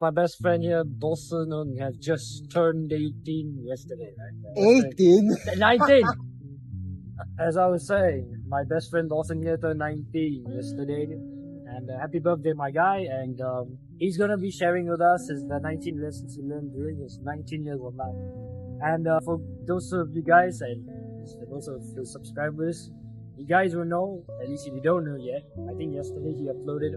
My best friend here, Dawson, has just turned 18 yesterday, right? 18? 19! As I was saying, my best friend Dawson here turned 19 yesterday. And happy birthday, my guy. And he's going to be sharing with us the 19 lessons he learned during his 19 years of life. And for those of you guys and those of the subscribers, you guys will know, at least if you don't know yet, I think yesterday he uploaded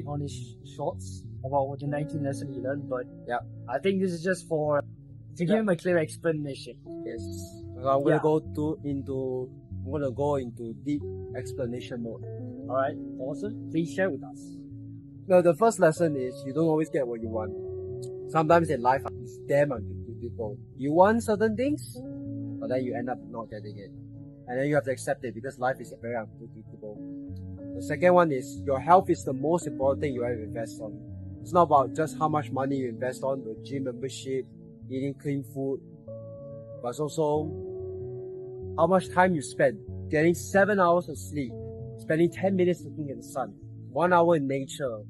on his shorts about what the 19 lesson he learned. But yeah, I think this is just to give him a clear explanation. Yes. I'm gonna go into deep explanation mode. Alright, Dawson, please share with us. Now, the first lesson is you don't always get what you want. Sometimes in life, it's damn unpredictable. You want certain things, but then you end up not getting it. And then you have to accept it because life is very unpredictable. The second one is your health is the most important thing you ever invest on. It's not about just how much money you invest on, the gym membership, eating clean food, but it's also how much time you spend getting 7 hours of sleep, spending 10 minutes looking at the sun, 1 hour in nature,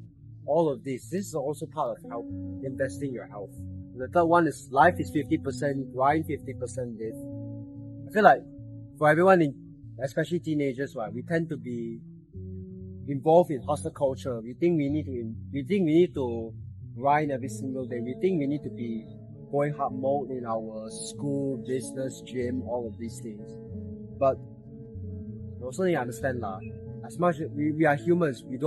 all of this. This is also part of health, investing your health. And the third one is life is 50%, grind 50% live. I feel like for everyone, especially teenagers, right, we tend to be involved in hustle culture. We think we need to grind every single day. We think we need to be going hard mode in our school, business, gym, all of these things. But you also need to understand that as much as we are humans, we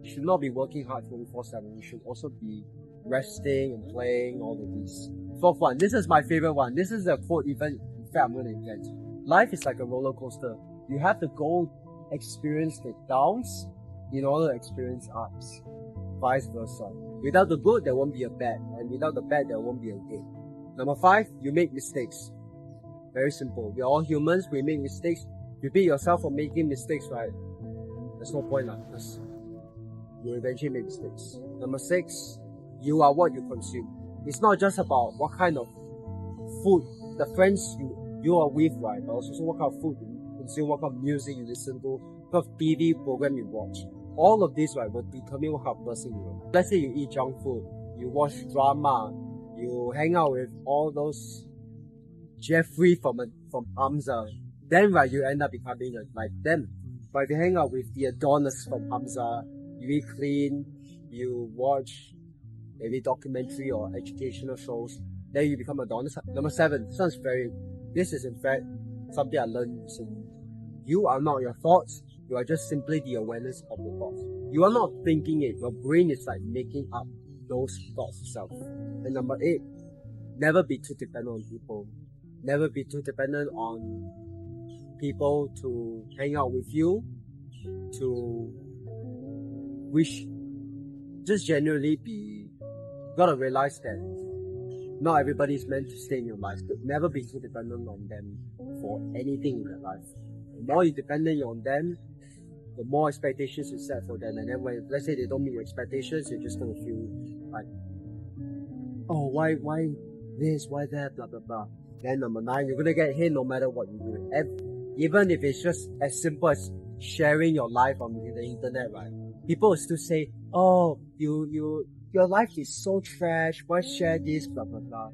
should not be working hard 24/7. We should also be resting and playing, all of these. Fourth one, this is my favorite one. This is a quote even in fact I'm going to invent. Life is like a roller coaster. You have to go experience the downs in order to experience ups. Vice versa. Without the good, there won't be a bad. And without the bad, there won't be a good. Number 5, you make mistakes. Very simple. We're all humans. We make mistakes. You beat yourself for making mistakes, right? There's no point because you eventually make mistakes. Number 6, you are what you consume. It's not just about what kind of food, the friends you are with, right? But also what kind of food you consume, what kind of music you listen to, what kind of TV program you watch. All of this, right, will determine what kind of person you are. Let's say you eat junk food, you watch drama, you hang out with all those Jeffrey from Hamza, then right, you end up becoming like them. But if you hang out with the Adonis from Hamza, you eat clean, you watch maybe documentary or educational shows, then you become Adonis. Number 7, this is in fact something I learned recently. You are not your thoughts. You are just simply the awareness of your thoughts. You are not thinking it. Your brain is like making up those thoughts itself. And number 8, never be too dependent on people. Never be too dependent on people to hang out with you, to wish. Just genuinely gotta realize that not everybody is meant to stay in your life. But never be too dependent on them for anything in your life. The more you dependent on them, the more expectations you set for them. And then when, let's say they don't meet your expectations, you're just gonna feel like, oh, why this, why that, blah, blah, blah. Then number 9, you're gonna get hit no matter what you do. Even if it's just as simple as sharing your life on the internet, right? People will still say, oh, your life is so trash, why share this, blah, blah, blah.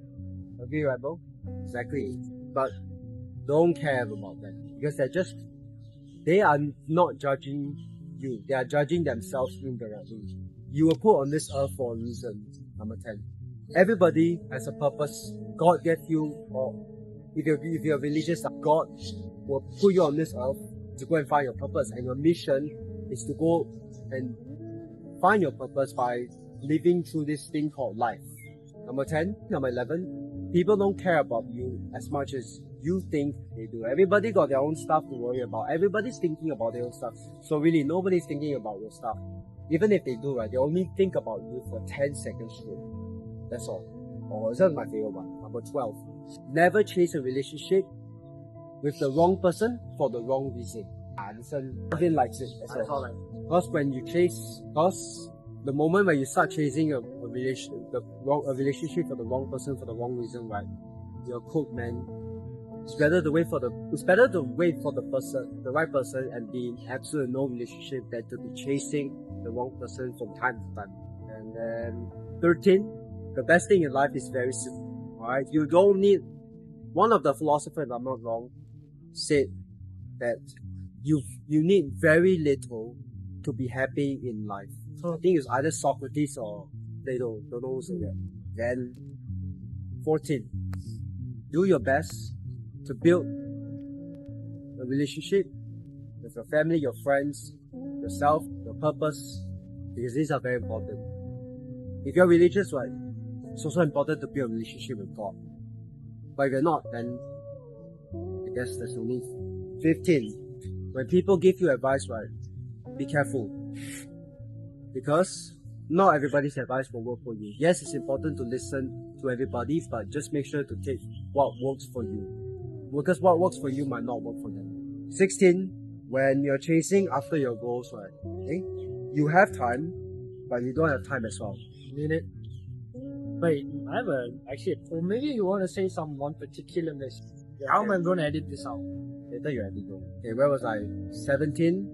Agree, right, bro? Exactly. But don't care about that. Because they are not judging you. They are judging themselves indirectly. You were put on this earth for a reason. Number 10. Everybody has a purpose. God gave you, or if you're religious, God will put you on this earth to go and find your purpose. And your mission is to go and find your purpose by living through this thing called life. Number 10. Number 11. People don't care about you as much as you think they do. Everybody got their own stuff to worry about. Everybody's thinking about their own stuff. So really, nobody's thinking about your stuff. Even if they do, right, they only think about you for 10 seconds straight. That's all. Oh, this is my favorite one. Number 12. Never chase a relationship with the wrong person for the wrong reason. Nothing likes it. Because the moment when you start chasing a relationship for the wrong person for the wrong reason, right, you're cooked, man. It's better to wait for the right person, and be in absolute no relationship than to be chasing the wrong person from time to time. And And 13, the best thing in life is very simple. Alright, you don't need. One of the philosophers, if I'm not wrong, said that you need very little to be happy in life. I think it's either Socrates or Plato, don't know who said that. Then 14, do your best to build a relationship with your family, your friends, yourself, your purpose, because these are very important. If you're religious, right, it's also important to build a relationship with God. But if you're not, then I guess there's no need. 15, when people give you advice, right, be careful. Because not everybody's advice will work for you. Yes, it's important to listen to everybody, but just make sure to take what works for you. Because what works for you might not work for them. 16, when you're chasing after your goals, right, okay, you have time, but you don't have time as well. Minute. Wait, I have actually, or maybe you want to say one particular list. How am I going to edit this out? Later you edit it. Okay, where was I? 17?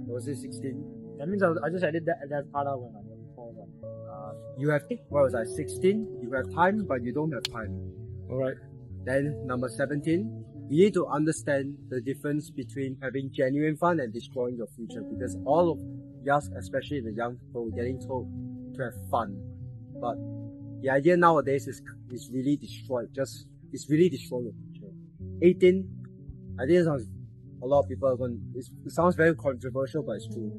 Or was it 16? That means I just edit that part out when I call them. You have, what was I? 16? You have time, but you don't have time. Alright. Then number 17, you need to understand the difference between having genuine fun and destroying your future, because all of us, especially the young people, getting told to have fun, but the idea nowadays is really destroying your future. 18, I think a lot of people are going. It sounds very controversial, but it's true.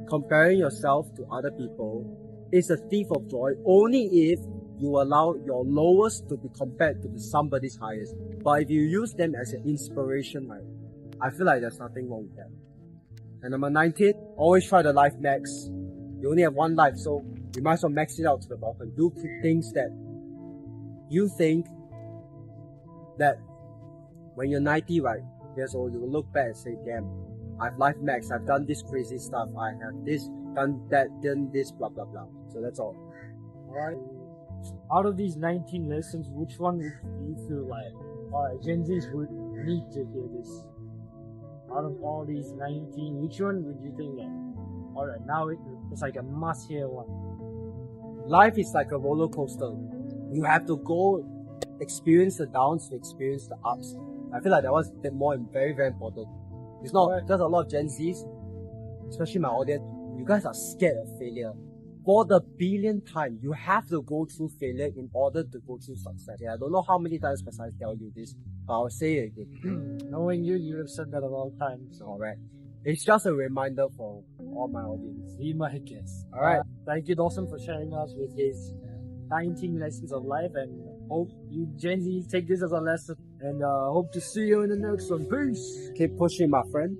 Comparing yourself to other people is a thief of joy only if you allow your lowest to be compared to somebody's highest. But if you use them as an inspiration, right, I feel like there's nothing wrong with that. And number 19, always try the life max. You only have one life, so you might as well max it out to the bottom. Do things that you think that when you're 90, right, years old, you will look back and say, damn, I've life max, I've done this crazy stuff, I have this, done that, done this, blah, blah, blah. So that's all. Alright. Out of these 19 lessons, which one would you feel like, alright, Gen Zs would need to hear this? Out of all these 19, which one would you think that, alright, now it's like a must hear one? Life is like a roller coaster. You have to go experience the downs to experience the ups. I feel like that was very, very important. It's not just a lot of Gen Zs, especially my audience, you guys are scared of failure. For the billionth time, you have to go through failure in order to go through success. Yeah, I don't know how many times I tell you this, but I'll say it again. Knowing you have said that a lot of times. Alright. It's just a reminder for all my audience. Be my guest. Alright. Thank you, Dawson, for sharing us with his 19 lessons of life, and hope you Gen Z take this as a lesson, and hope to see you in the next one. Peace. Keep pushing, my friend.